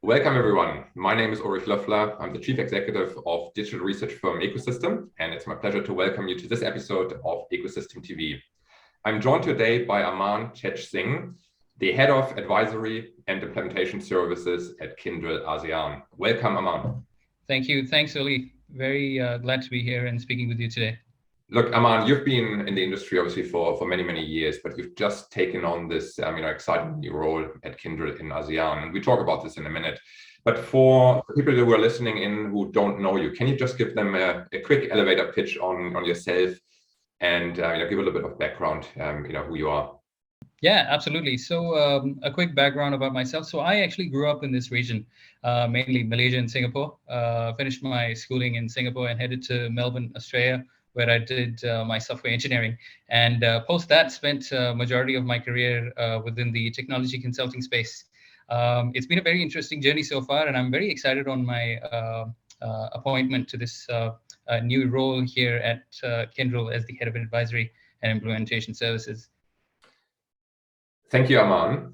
Welcome everyone. My name is Ullrich Loeffler. I'm the Chief Executive of digital research firm Ecosystm, and it's my pleasure to welcome you to this episode of EcosystmTV. I'm joined today by Aman Tej Singh, the Head of Advisory and Implementation Services at Kyndryl ASEAN. Welcome, Aman. Thank you. Thanks, Ulli. Very glad to be here and speaking with you today. Look, Aman, you've been in the industry obviously for many, many years, but you've just taken on this exciting new role at Kyndryl in ASEAN. And we talk about this in a minute. But for people who are listening in who don't know you, can you just give them a quick elevator pitch on yourself and give a little bit of background, who you are? Yeah, absolutely. So a quick background about myself. So I actually grew up in this region, mainly Malaysia and Singapore. Finished my schooling in Singapore and headed to Melbourne, Australia, where I did my software engineering. And post that, spent majority of my career within the technology consulting space. It's been a very interesting journey so far, and I'm very excited on my appointment to this new role here at Kyndryl as the Head of Advisory and Implementation Services. Thank you, Aman.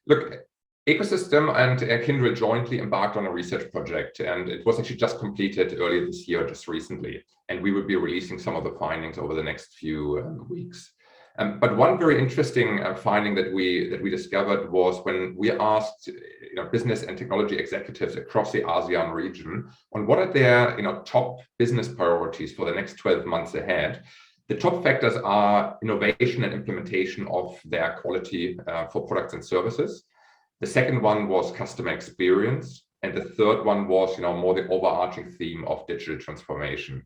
Look, Ecosystm and Kyndryl jointly embarked on a research project, and it was actually just completed earlier this year, just recently. And we will be releasing some of the findings over the next few weeks. But one very interesting finding that we discovered was when we asked business and technology executives across the ASEAN region on what are their top business priorities for the next 12 months ahead. The top factors are innovation and implementation of their quality for products and services. The second one was customer experience. And the third one was more the overarching theme of digital transformation.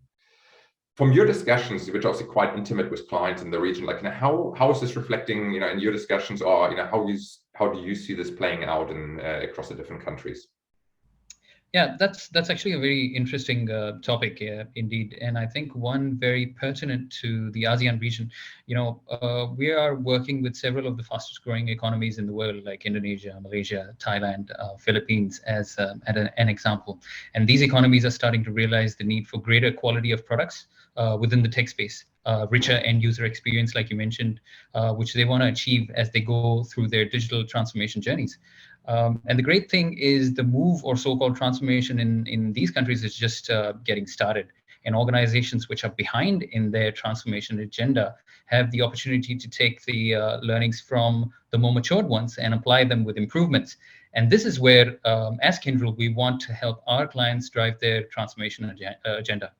From your discussions, which are also quite intimate with clients in the region, how is this reflecting in your discussions, or how do you see this playing out across the different countries? Yeah, that's actually a very interesting topic, indeed, and I think one very pertinent to the ASEAN region. We are working with several of the fastest growing economies in the world, like Indonesia, Malaysia, Thailand, Philippines, as an example. And these economies are starting to realize the need for greater quality of products within the tech space, richer end user experience, like you mentioned, which they want to achieve as they go through their digital transformation journeys. And the great thing is the move or so-called transformation in these countries is just getting started. And organizations which are behind in their transformation agenda have the opportunity to take the learnings from the more matured ones and apply them with improvements. And this is where, as Kyndryl, we want to help our clients drive their transformation agenda.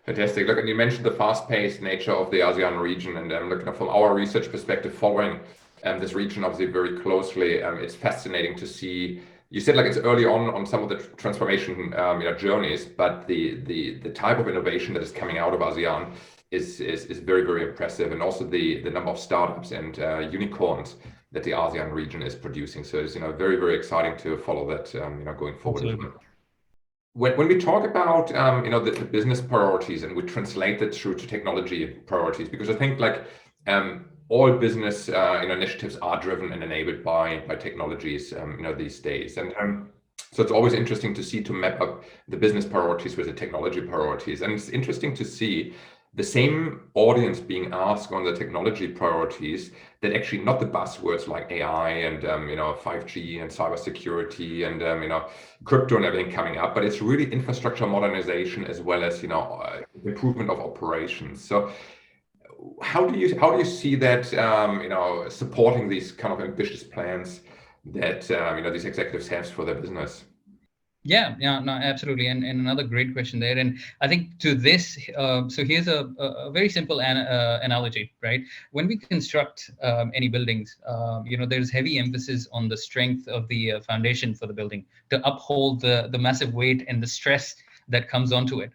Fantastic. Look, and you mentioned the fast-paced nature of the ASEAN region, and looking from our research perspective, following this region obviously very closely, it's fascinating to see. You said it's early on some of the transformation journeys, but the type of innovation that is coming out of ASEAN is very, very impressive, and also the number of startups and unicorns that the ASEAN region is producing. So it's very, very exciting to follow that going forward. Absolutely. When we talk about the business priorities and we translate that through to technology priorities, because I think all business initiatives are driven and enabled by technologies these days, and so it's always interesting to map up the business priorities with the technology priorities, and it's interesting to see the same audience being asked on the technology priorities that actually not the buzzwords like AI and 5G and cybersecurity and crypto and everything coming up, but it's really infrastructure modernization as well as improvement of operations. So how do you see that supporting these kind of ambitious plans that these executives have for their business? Yeah, no, absolutely. And another great question there. And I think to this, so here's a very simple analogy, right? When we construct any buildings, there's heavy emphasis on the strength of the foundation for the building to uphold the massive weight and the stress that comes onto it.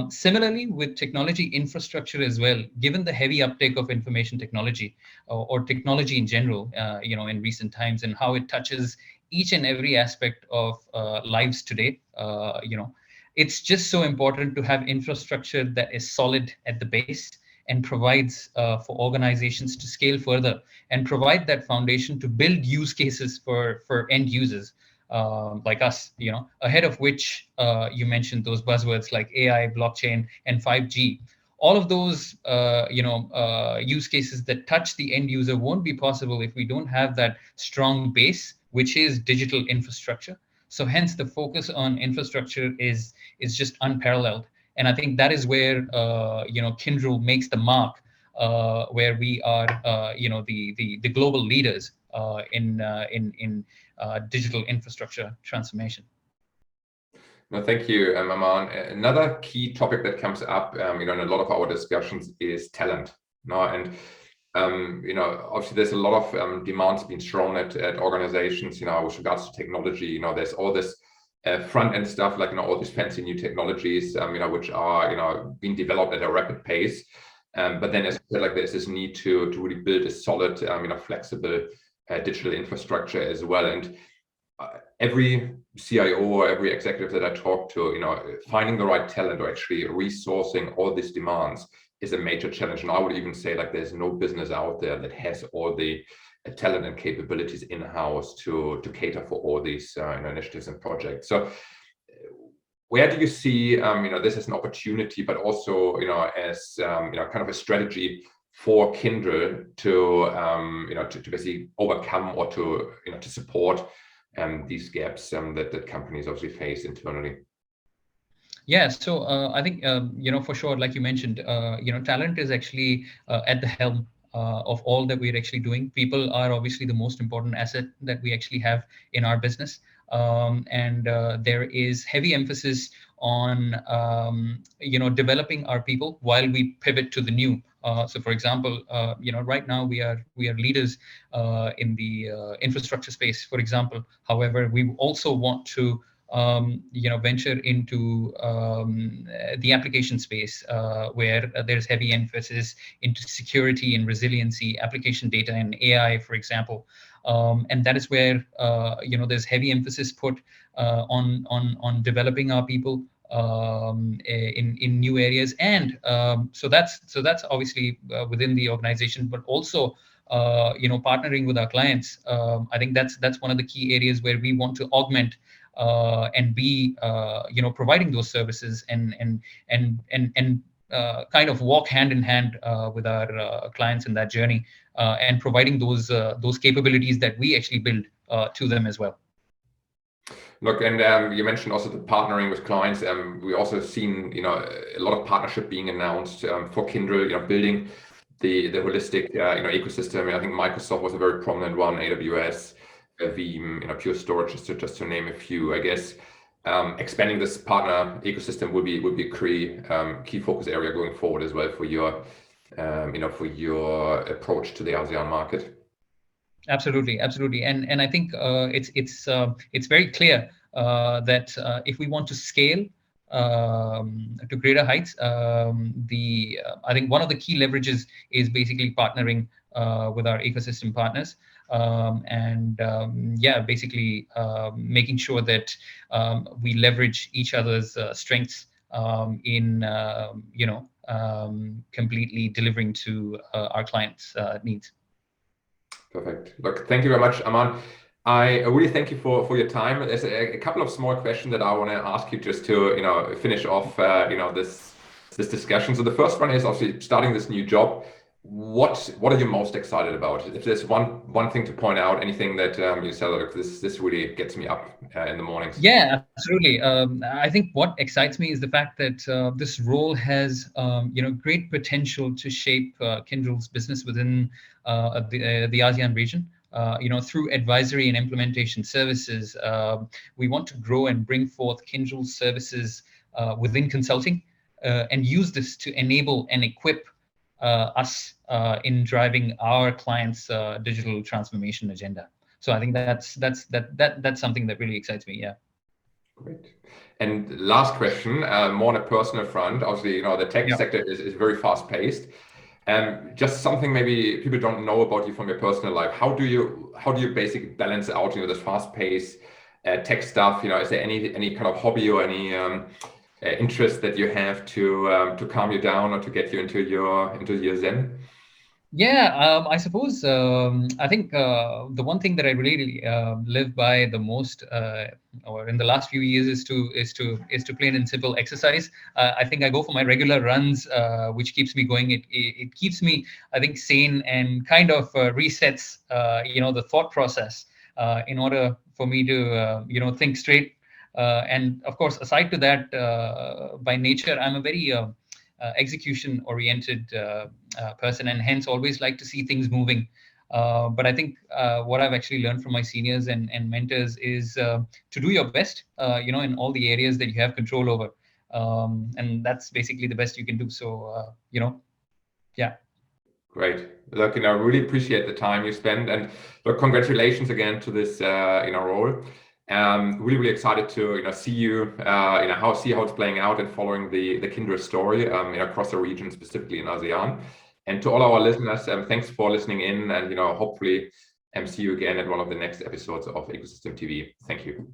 Similarly, with technology infrastructure as well, given the heavy uptake of information technology or technology in general, in recent times, and how it touches each and every aspect of lives today, it's just so important to have infrastructure that is solid at the base and provides for organizations to scale further and provide that foundation to build use cases for end users. Like us, ahead of which you mentioned those buzzwords like AI, blockchain, and 5G. All of those, use cases that touch the end user won't be possible if we don't have that strong base which is digital infrastructure. So hence the focus on infrastructure is just unparalleled. And I think that is where Kyndryl makes the mark, where we are the global leaders in digital infrastructure transformation. No, thank you, Aman. Another key topic that comes up, in a lot of our discussions is talent. No, and obviously there's a lot of demands being thrown at organizations, with regards to technology. There's all this front end stuff, like all these fancy new technologies, which are being developed at a rapid pace. But then, as I said, like there's this need to really build a solid, flexible digital infrastructure as well. And every CIO or every executive that I talk to, finding the right talent or actually resourcing all these demands is a major challenge. And I would even say like there's no business out there that has all the talent and capabilities in-house to cater for all these initiatives and projects. So where do you see this as an opportunity, but also as kind of a strategy for Kyndryl to basically overcome or to support these gaps that companies obviously face internally? Yeah, so I think for sure, like you mentioned, talent is actually at the helm of all that we're actually doing. People are obviously the most important asset that we actually have in our business, and there is heavy emphasis on developing our people while we pivot to the new. So, for example, right now we are leaders in the infrastructure space, for example. However, we also want to venture into the application space, where there's heavy emphasis into security and resiliency, application data and AI, for example. And that is where there's heavy emphasis put on developing our people in new areas. And so that's obviously within the organization, but also partnering with our clients. I think that's one of the key areas where we want to augment and be providing those services and kind of walk hand in hand with our clients in that journey, and providing those capabilities that we actually build to them as well. Look, and you mentioned also the partnering with clients. We also seen a lot of partnership being announced for Kyndryl, building the holistic ecosystem. I think Microsoft was a very prominent one, AWS, Veeam, Pure Storage, just to name a few. I guess expanding this partner ecosystem would be a key focus area going forward as well for your approach to the ASEAN market. Absolutely, and I think it's very clear that if we want to scale to greater heights, I think one of the key leverages is basically partnering with our ecosystem partners, basically making sure that we leverage each other's strengths in completely delivering to our clients' needs. Perfect. Look, thank you very much, Aman. I really thank you for your time. There's a couple of small questions that I want to ask you just to finish off this discussion. So the first one is obviously starting this new job. What are you most excited about? If there's one thing to point out, anything that you say, look, this really gets me up in the mornings. Yeah, absolutely. I think what excites me is the fact that this role has great potential to shape Kyndryl's business within the ASEAN region. Through advisory and implementation services, we want to grow and bring forth Kyndryl's services within consulting, and use this to enable and equip us in driving our clients' digital transformation agenda. So I think that's something that really excites me. Yeah. Great. And last question, more on a personal front. Obviously, the tech sector is very fast paced. Just something maybe people don't know about you from your personal life. How do you basically balance out this fast paced tech stuff? Is there any kind of hobby or any interest that you have to calm you down or to get you into your zen? Yeah, I suppose I think the one thing that I really live by the most, or in the last few years, is to plain and simple exercise. I think I go for my regular runs, which keeps me going. It keeps me, I think, sane and kind of resets the thought process. in order for me to think straight. And of course, aside to that, by nature, I'm a very execution-oriented person, and hence always like to see things moving. But I think what I've actually learned from my seniors and mentors is to do your best, in all the areas that you have control over. And that's basically the best you can do. So, yeah. Great. Look, I really appreciate the time you spend, and look, congratulations again to this, role. Really excited to, see you, see how it's playing out and following the Kyndryl story, across the region, specifically in ASEAN. And to all our listeners, thanks for listening in, and hopefully, see you again at one of the next episodes of Ecosystem TV. Thank you.